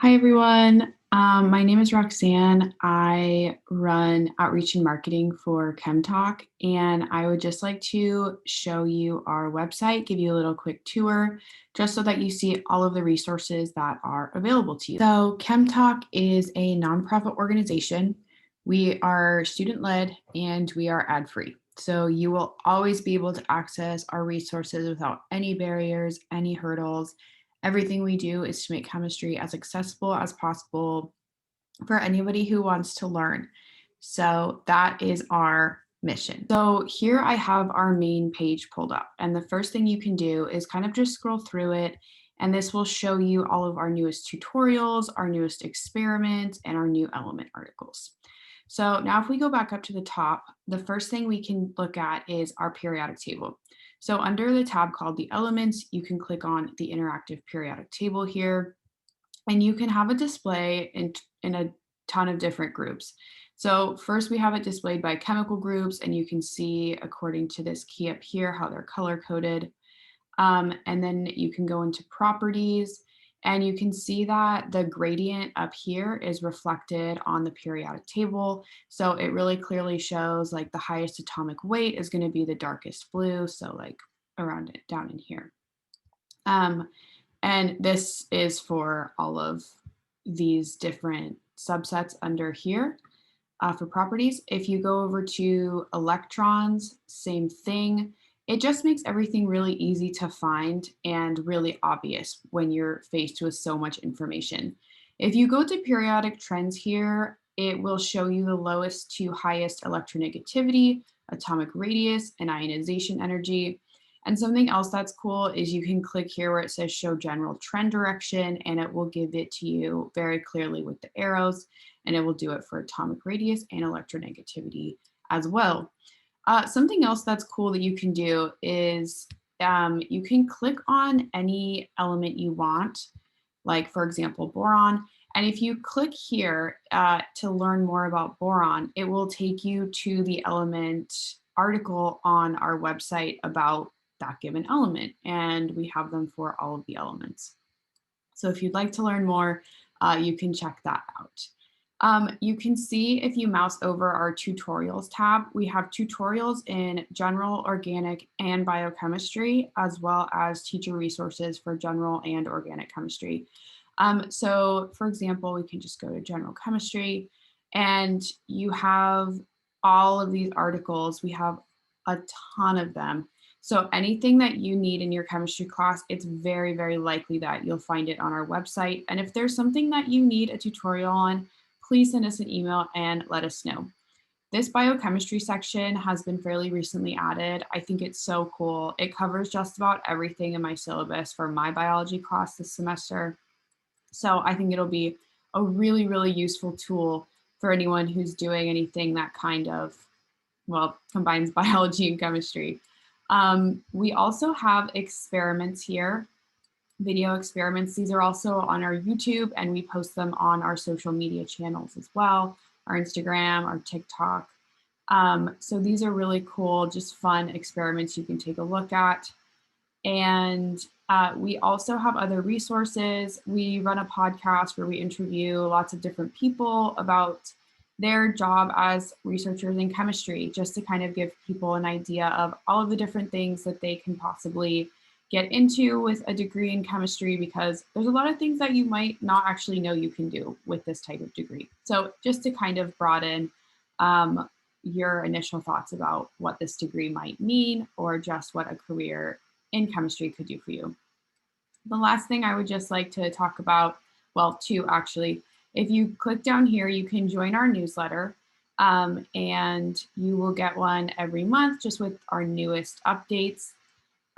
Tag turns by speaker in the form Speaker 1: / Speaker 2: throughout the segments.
Speaker 1: Hi, everyone. My name is Roxanne. I run outreach and marketing for ChemTalk, and I would just like to show you our website, give you a little quick tour, just so that you see all of the resources that are available to you. So, ChemTalk is a nonprofit organization. We are student-led and we are ad-free. So you will always be able to access our resources without any barriers, any hurdles. Everything we do is to make chemistry as accessible as possible for anybody who wants to learn. So that is our mission. So here I have our main page pulled up, and the first thing you can do is kind of just scroll through it, and this will show you all of our newest tutorials, our newest experiments, and our new element articles. So now if we go back up to the top, the first thing we can look at is our periodic table. So under the tab called the elements, you can click on the interactive periodic table here, and you can have a display in a ton of different groups. So first we have it displayed by chemical groups, and you can see according to this key up here how they're color coded. And then you can go into properties, and you can see that the gradient up here is reflected on the periodic table. So it really clearly shows like the highest atomic weight is going to be the darkest blue. So like around it down in here. And this is for all of these different subsets under here for properties. If you go over to electrons, same thing. It just makes everything really easy to find and really obvious when you're faced with so much information. If you go to periodic trends here, it will show you the lowest to highest electronegativity, atomic radius, and ionization energy. And something else that's cool is you can click here where it says show general trend direction, and it will give it to you very clearly with the arrows, and it will do it for atomic radius and electronegativity as well. Something else that's cool that you can do is you can click on any element you want, like for example, boron. And if you click here to learn more about boron, it will take you to the element article on our website about that given element. And we have them for all of the elements. So if you'd like to learn more, you can check that out. You can see if you mouse over our tutorials tab, we have tutorials in general, organic, and biochemistry, as well as teacher resources for general and organic chemistry. So for example, we can just go to general chemistry, and you have all of these articles. We have a ton of them. So anything that you need in your chemistry class, it's very, very likely that you'll find it on our website. And if there's something that you need a tutorial on, please send us an email and let us know. This biochemistry section has been fairly recently added. I think it's so cool. It covers just about everything in my syllabus for my biology class this semester. So I think it'll be a really, really useful tool for anyone who's doing anything that kind of, well, combines biology and chemistry. We also have experiments here, video experiments. These are also on our YouTube, and we post them on our social media channels as well, our Instagram, our TikTok. So these are really cool, just fun experiments you can take a look at. And we also have other resources. We run a podcast where we interview lots of different people about their job as researchers in chemistry, just to kind of give people an idea of all of the different things that they can possibly get into with a degree in chemistry, because there's a lot of things that you might not actually know you can do with this type of degree. So just to kind of broaden your initial thoughts about what this degree might mean, or just what a career in chemistry could do for you. The last thing I would just like to talk about, well, two actually. If you click down here, you can join our newsletter, and you will get one every month just with our newest updates.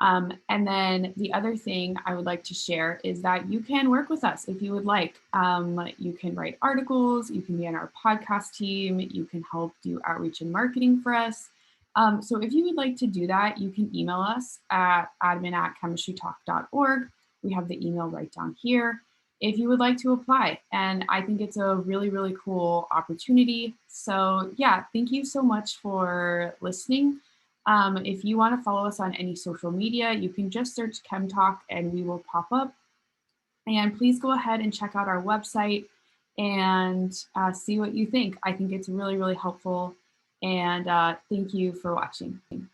Speaker 1: And then the other thing I would like to share is that you can work with us if you would like. You can write articles, you can be on our podcast team, you can help do outreach and marketing for us. So if you would like to do that, you can email us at admin@chemistrytalk.org. We have the email right down here if you would like to apply. And I think it's a really, really cool opportunity. So yeah, thank you so much for listening. If you want to follow us on any social media, you can just search ChemTalk and we will pop up. And please go ahead and check out our website and see what you think. I think it's really, really helpful. And thank you for watching.